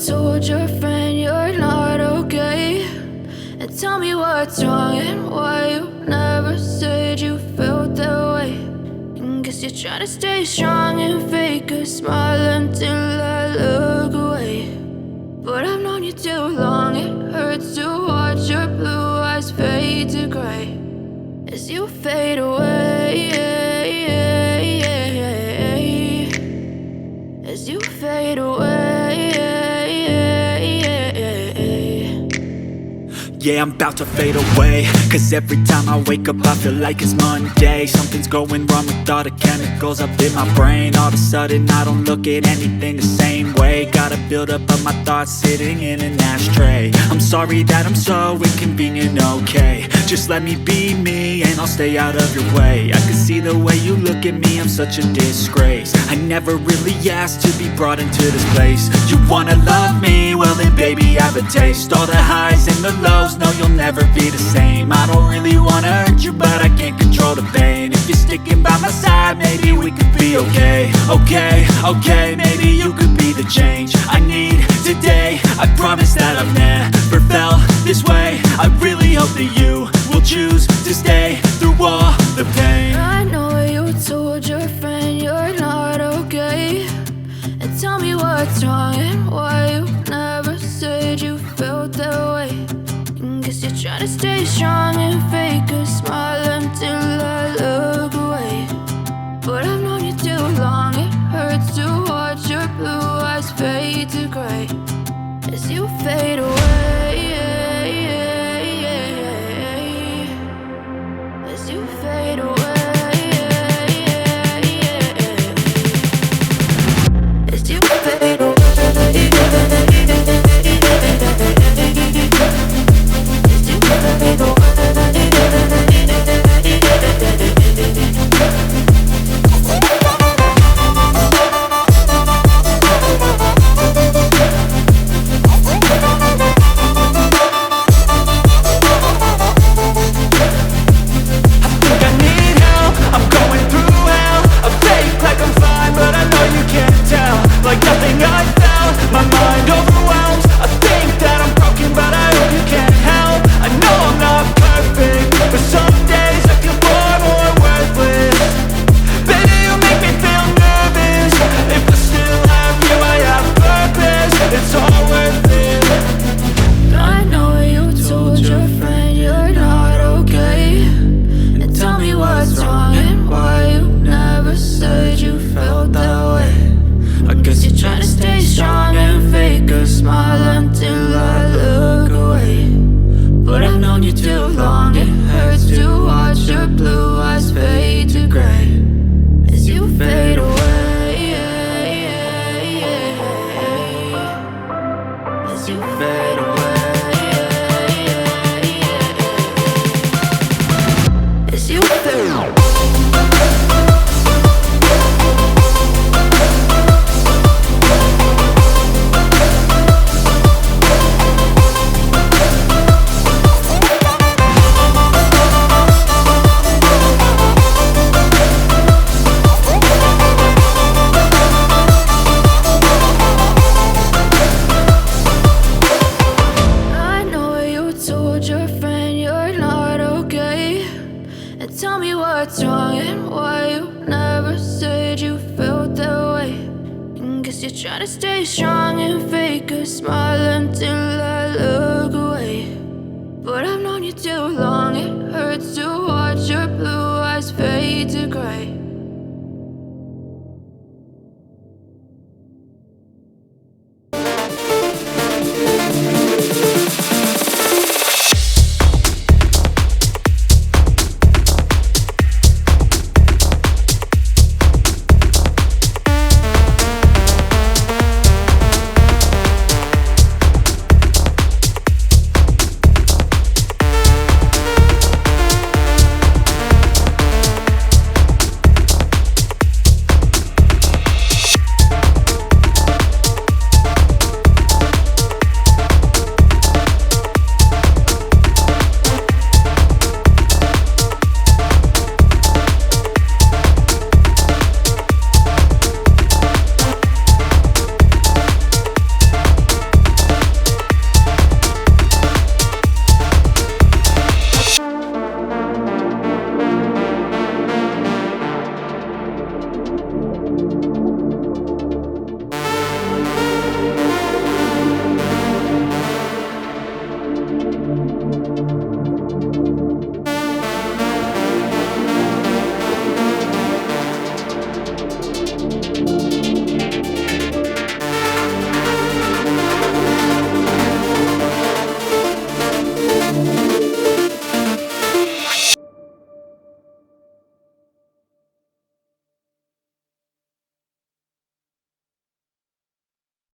told your friend you're not okay, and tell me what's wrong and why you never said you felt that way. And guess you're trying to stay strong and fake a smile until I look away. But I've known you too long, it hurts to watch your blue eyes fade to gray as you fade away, as you fade away. Yeah, I'm about to fade away, cause every time I wake up I feel like it's Monday. Something's going wrong with all the chemicals up in my brain. All of a sudden I don't look at anything the same way. Gotta build up of my thoughts sitting in an ashtray. I'm sorry that I'm so inconvenient, okay. Just let me be me and I'll stay out of your way. I can see the way you look at me, I'm such a disgrace. I never really asked to be brought into this place. You wanna love me? Well then baby have a taste. All the highs and the lows, no you'll never be the same. I don't really wanna hurt you but I can't control the pain. If you're sticking by my side maybe we could be okay. Okay, maybe you could be the change I need today. I promise that I've never felt this way. I really hope that you will choose to stay through all the pain. I know you told your friend you're not okay, and tell me what's wrong and why you never said you felt that way. And guess you're trying to stay strong and fake a smile until I look away. But I've known you too long, it hurts to watch your blue eyes fade to gray as you fade away, as you fade away, as you fade away. Tell me what's wrong and why you never said you felt that way. And guess you're trying to stay strong and fake a smile until I look away. But I've known you too long, it hurts to watch your blue eyes fade to gray